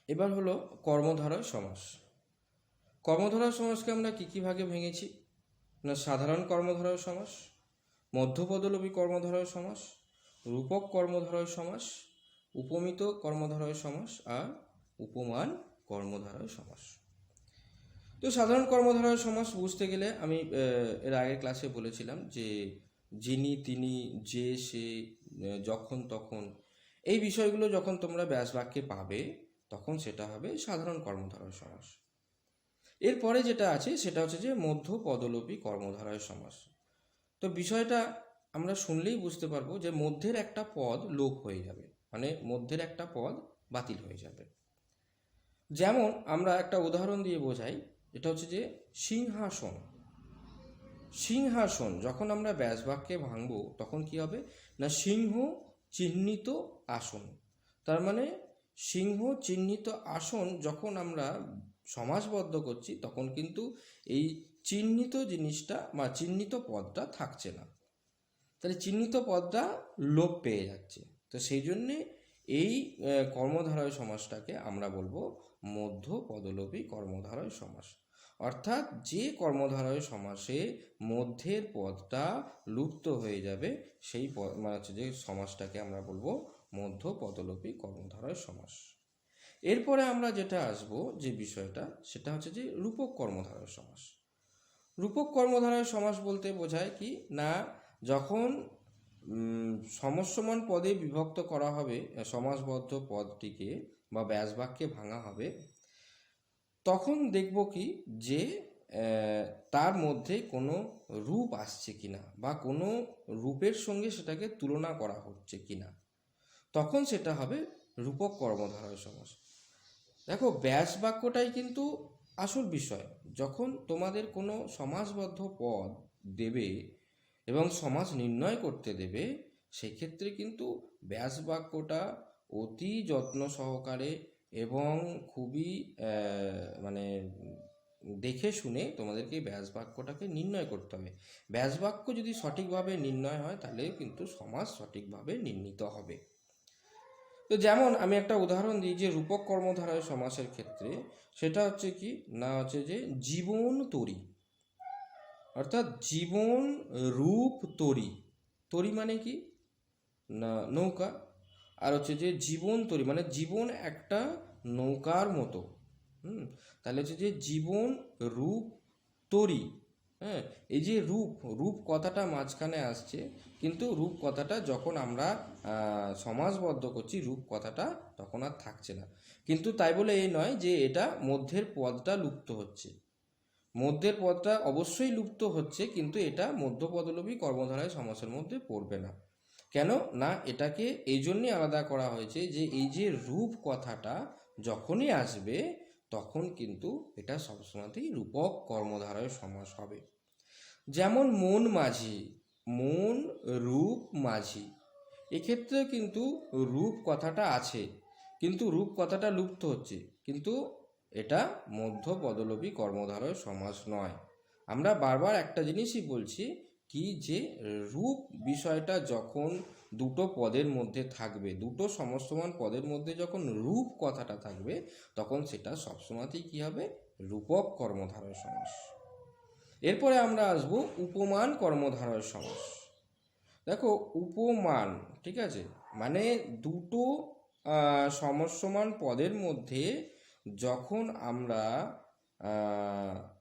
এবার হলো কর্মধারয় সমাস। কর্মধারয় সমাসকে আমরা কী ভাগে ভেঙেছি না, সাধারণ কর্মধারয় সমাস, মধ্যপদলোপী কর্মধারয় সমাস, রূপক কর্মধারয় সমাস, উপমিত কর্মধারয় সমাস আর উপমান কর্মধারয় সমাস। তো সাধারণ কর্মধারয় সমাস বুঝতে গেলে আমি এর আগের ক্লাসে বলেছিলাম যে যিনি, তিনি, যে, সে, যখন, তখন, এই বিষয়গুলো যখন তোমরা ব্যাস বাক্যে পাবে তখন সেটা হবে সাধারণ কর্মধারয় সমাস। এরপরে যেটা আছে সেটা হচ্ছে যে মধ্য পদলোপী কর্মধারয় সমাস। তো বিষয়টা আমরা শুনলেই বুঝতে পারবো যে মধ্যের একটা পদ লোপ হয়ে যাবে, মানে মধ্যের একটা পদ বাতিল হয়ে যাবে। যেমন আমরা একটা উদাহরণ দিয়ে বোঝাই, এটা হচ্ছে যে সিংহাসন। সিংহাসন যখন আমরা ব্যাস বাক্যে ভাঙবো তখন কি হবে না, সিংহ চিহ্নিত আসন। তার মানে সিংহ চিহ্নিত আসন যখন আমরা সমাসবদ্ধ করছি তখন কিন্তু এই চিহ্নিত জিনিসটা বা চিহ্নিত পদটা থাকছে না, তাহলে চিহ্নিত পদটা লোপ পেয়ে যাচ্ছে। তো সেই জন্যে এই কর্মধারয় সমাসটাকে আমরা বলবো মধ্য পদলোপী কর্মধারয় সমাস। অর্থাৎ যে কর্মধারয় সমাসে মধ্যের পদটা লুপ্ত হয়ে যাবে সেই মানে হচ্ছে যে সমাসটাকে আমরা বলবো মধ্য পদলোপী কর্মধারয় সমাস। এরপরে আমরা যেটা আসব যে বিষয়টা সেটা হচ্ছে যে রূপক কর্মধারয় সমাস। রূপক কর্মধারয় সমাস বলতে বোঝায় কি না, যখন সমসমান পদে বিভক্ত করা হবে সমাসবদ্ধ পদটিকে বা ব্যাস বাক্যে ভাঙা হবে, তখন দেখব কি যে তার মধ্যে কোনো রূপ আসছে কিনা বা কোনো রূপের সঙ্গে সেটাকে তুলনা করা হচ্ছে কিনা, তখন সেটা হবে রূপক কর্মধারয় সমাস। দেখো ব্যাস বাক্যটাই কিন্তু আসল বিষয়। যখন তোমাদের কোনো সমাসবদ্ধ পদ দেবে এবং সমাস নির্ণয় করতে দেবে, সেক্ষেত্রে কিন্তু ব্যাস বাক্যটা অতি যত্ন সহকারে এবং খুবই মানে দেখে শুনে তোমাদেরকে ব্যাস বাক্যটাকে নির্ণয় করতে হবে। ব্যাস বাক্য যদি সঠিকভাবে নির্ণয় হয় তাহলে কিন্তু সমাস সঠিকভাবে নির্ণীত হবে। তো যেমন আমি একটা উদাহরণ দিই যে রূপক কর্মধারয় সমাসের ক্ষেত্রে, সেটা হচ্ছে কি না হচ্ছে যে জীবন তরি, অর্থাৎ জীবন রূপ তরি। তরি মানে কি না নৌকা, আর হচ্ছে যে জীবন তরি মানে জীবন একটা নৌকার মতো। তাহলে হচ্ছে যে জীবন রূপ তরি। হ্যাঁ, এই যে রূপ, রূপ কথাটা মাঝখানে আসছে, কিন্তু রূপ কথাটা যখন আমরা সমাসবদ্ধ করছি রূপ কথাটা তখন আর থাকছে না। কিন্তু তাই বলে এই নয় যে এটা মধ্যের পদটা লুপ্ত হচ্ছে। মধ্যের পদটা অবশ্যই লুপ্ত হচ্ছে, কিন্তু এটা মধ্যপদলোপী কর্মধারয় সমাসের মধ্যে পড়বে না। কেন না, এটাকে এই জন্যই আলাদা করা হয়েছে যে এই যে রূপ কথাটা যখনই আসবে তখন কিন্তু এটা সবসময়তেই রূপক কর্মধারয় সমাস হবে। যেমন মন মাঝি, মন রূপ মাঝি, এক্ষেত্রে কিন্তু রূপ কথাটা আছে কিন্তু রূপ কথাটা লুপ্ত হচ্ছে, কিন্তু এটা মধ্য পদলোপী কর্মধারয় সমাস নয়। আমরা বারবার একটা জিনিসই বলছি কি যে রূপ বিষয়টা যখন দুটো পদের মধ্যে থাকবে, দুটো সমসমান পদের মধ্যে যখন রূপ কথাটা থাকবে তখন সেটা সবসময়তেই কী হবে, রূপক কর্মধারয় সমাস। এরপরে আমরা আসব উপমান কর্মধারয় সমাস। দেখো উপমান, ঠিক আছে, মানে দুটো সমসমান পদের মধ্যে যখন আমরা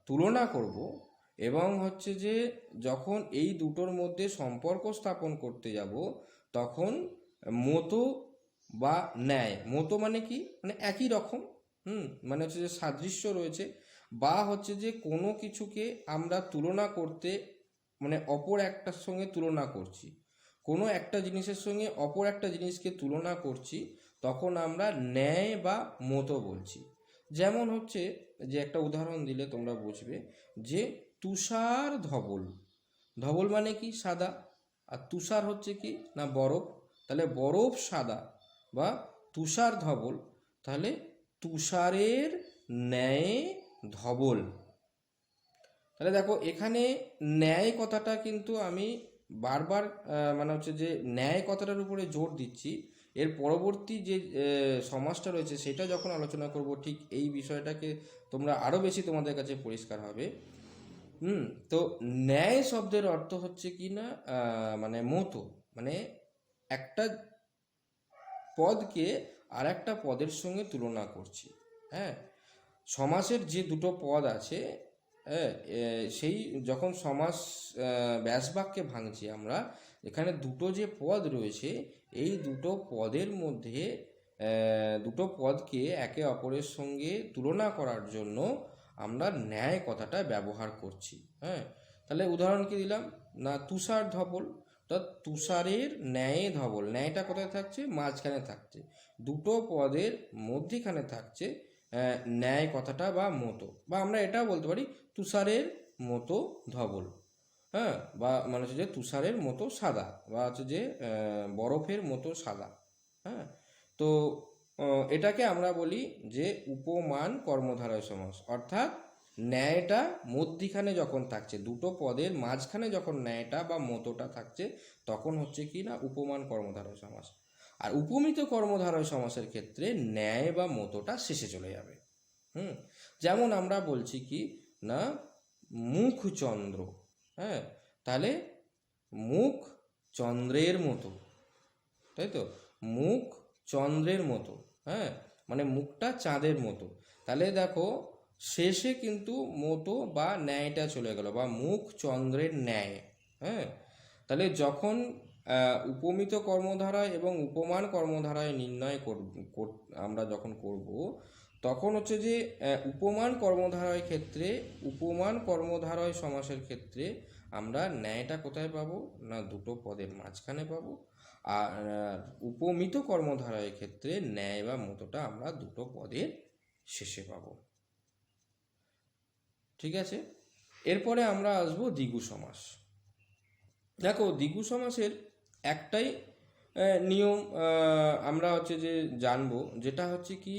তুলনা করব এবং হচ্ছে যে যখন এই দুটোর মধ্যে সম্পর্ক স্থাপন করতে যাব তখন মতো বা ন্যায়, মতো মানে কি মানে একই রকম, মানে হচ্ছে যে সাদৃশ্য রয়েছে, বা হচ্ছে যে কোনো কিছুকে আমরা তুলনা করতে মানে অপর একটার সঙ্গে তুলনা করছি, কোনো একটা জিনিসের সঙ্গে অপর একটা জিনিসকে তুলনা করছি, তখন আমরা ন্যায় বা মতো বলছি। যেমন হচ্ছে যে একটা উদাহরণ দিলে তোমরা বুঝবে যে তুষার ধবল। ধবল মানে কি সাদা, আর তুষার হচ্ছে কি না বরফ, তাহলে বরফ সাদা বা তুষার ধবল, তাহলে তুষারের ন্যায় ধবল। তাহলে দেখো এখানে ন্যায় কথাটা কিন্তু আমি বারবার মানে হচ্ছে যে ন্যায় কথাটার উপরে জোর দিচ্ছি, এর পরবর্তী যে সমাজটা রয়েছে সেটা যখন আলোচনা করব ঠিক এই বিষয়টাকে তোমরা আরও বেশি তোমাদের কাছে পরিষ্কার হবে। তো ন্যায় শব্দের অর্থ হচ্ছে কি না, মানে মতো, মানে একটা পদকে আর একটা পদের সঙ্গে তুলনা করছি। হ্যাঁ, সমাসের যে দুটো পদ আছে, হ্যাঁ, সেই যখন সমাস ব্যাসবাক্যে ভাঙছি আমরা, এখানে দুটো যে পদ রয়েছে এই দুটো পদের মধ্যে দুটো পদকে একে অপরের সঙ্গে তুলনা করার জন্য আমরা ন্যায় কথাটা ব্যবহার করছি। হ্যাঁ, তাহলে উদাহরণ কি দিলাম না, তুষার ধবল, তা তুষারের ন্যায় ধবল, ন্যায়টা কোথায় থাকছে, মাঝখানে থাকছে, দুটো পদের মধ্যিখানে থাকছে ন্যায় কথাটা বা মতো, বা আমরা এটাও বলতে পারি তুষারের মতো ধবল। হ্যাঁ, বা মানে হচ্ছে যে তুষারের মতো সাদা, বা হচ্ছে যে বরফের মতো সাদা। হ্যাঁ, তো এটাকে আমরা বলি যে উপমান কর্মধারয় সমাস, অর্থাৎ ন্যায়টা মধ্যিখানে যখন থাকছে, দুটো পদের মাঝখানে যখন ন্যায়টা বা মতোটা থাকছে, তখন হচ্ছে কি না উপমান কর্মধারয় সমাস। আর উপমিত কর্মধারয় সমাসের ক্ষেত্রে ন্যায় বা মতোটা শেষে চলে যাবে। যেমন আমরা বলছি কি না, মুখ চন্দ্র। হ্যাঁ, তাহলে মুখ চন্দ্রের মতো, তাই তো, মুখ চন্দ্রের মতো। হ্যাঁ, মানে মুখটা চাঁদের মতো। তাহলে দেখো শেষে কিন্তু মতো বা ন্যায়টা চলে গেল, বা মুখ চন্দ্রের ন্যায়। হ্যাঁ, তাহলে যখন উপমিত কর্মধারায় এবং উপমান কর্মধারায় নির্ণয় আমরা যখন করব, তখন হচ্ছে যে উপমান কর্মধারয় ক্ষেত্রে, উপমান কর্মধারয় সমাসের ক্ষেত্রে আমরা ন্যায়টা কোথায় পাবো না, দুটো পদের মাঝখানে পাবো। আর উপমিত কর্মধারয়ের ক্ষেত্রে ন্যায় বা মতোটা আমরা দুটো পদের শেষে পাবো। ঠিক আছে, এরপরে আমরা আসবো দ্বিগু সমাস। দেখো দ্বিগু সমাসের একটাই নিয়ম আমরা হচ্ছে যে জানবো, যেটা হচ্ছে কি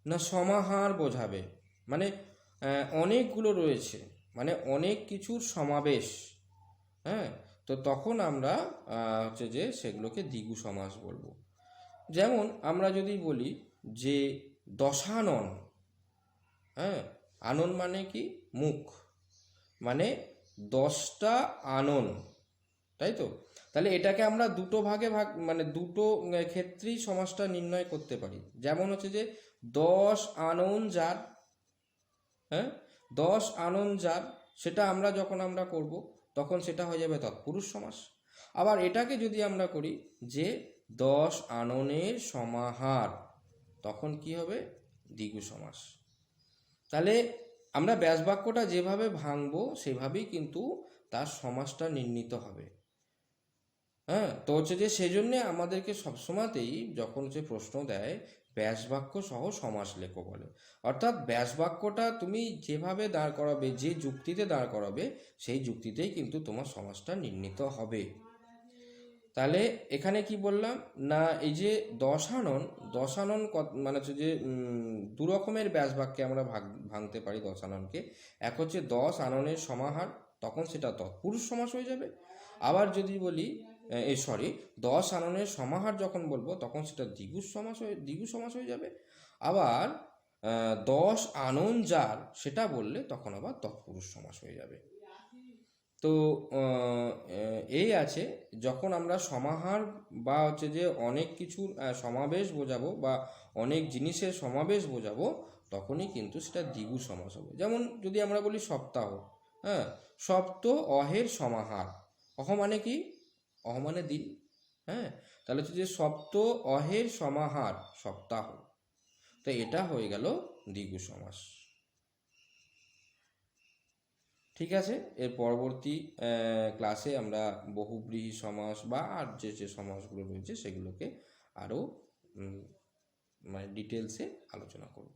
না, সমাহার বোঝাবে, মানে অনেকগুলো রয়েছে, মানে অনেক কিছুর সমাবেশ। হ্যাঁ, তো তখন আমরা হচ্ছে যে সেগুলোকে দ্বিগু সমাস বলবো। যেমন আমরা যদি বলি যে দশানন। হ্যাঁ, আনন মানে কি, মুখ, মানে 10টা আনন, তাই তো। তাহলে এটাকে আমরা দুটো ভাগে মানে দুটো ক্ষেত্রেই সমাসটা নির্ণয় করতে পারি। যেমন হচ্ছে যে 10 আনন যার। হ্যাঁ, 10 আনন যার, সেটা আমরা যখন আমরা করব তখন সেটা হয়ে যাবে তৎপুরুষ সমাস। আবার এটাকে যদি আমরা করি যে 10 আননের সমাহার, তখন কি হবে, দ্বিগু সমাস। তাহলে আমরা ব্যাসবাক্যটা যেভাবে ভাঙবো সেভাবেই কিন্তু তার সমাসটা নির্ণীত হবে। হ্যাঁ, তো হচ্ছে যে সেজন্যে আমাদেরকে সবসময়তেই যখন হচ্ছে প্রশ্ন দেয় ব্যাসবাক্য সহ সমাস লেখো বলে, অর্থাৎ ব্যাসবাক্যটা তুমি যেভাবে দাঁড় করাবে, যে যুক্তিতে দাঁড় করাবে, সেই যুক্তিতেই কিন্তু তোমার সমাসটা নির্ণীত হবে। তাহলে এখানে কি বললাম না, এই যে দশানন, দশানন মানে হচ্ছে যে দু রকমের ব্যাসবাক্যে আমরা ভাঙতে পারি দশাননকে। এক হচ্ছে 10 আননের সমাহার, তখন সেটা তৎপুরুষ সমাস হয়ে যাবে। আবার যদি বলি 10 আননের সমাহার যখন বলবো তখন সেটা দ্বিগু সমাস হয়ে যাবে। আবার 10 আনন যার সেটা বললে তখন আবার তৎপুরুষ সমাস হয়ে যাবে। তো এই আছে, যখন আমরা সমাহার বা হচ্ছে যে অনেক কিছুর সমাবেশ বোঝাবো বা অনেক জিনিসের সমাবেশ বোঝাবো, তখনই কিন্তু সেটা দ্বিগু সমাস হবে। যেমন যদি আমরা বলি সপ্তাহ। হ্যাঁ, সপ্ত অহের সমাহার। অহ মানে কি, অহ মানে দিন। হ্যাঁ, তাহলে হচ্ছে যে সপ্ত অহের সমাহার সপ্তাহ, তো এটা হয়ে গেল দ্বিগু সমাস। ঠিক আছে, এর পরবর্তী ক্লাসে আমরা বহুব্রীহি সমাস বা আর যে যে সমাসগুলো রয়েছে সেগুলোকে আরও মানে ডিটেলসে আলোচনা করব।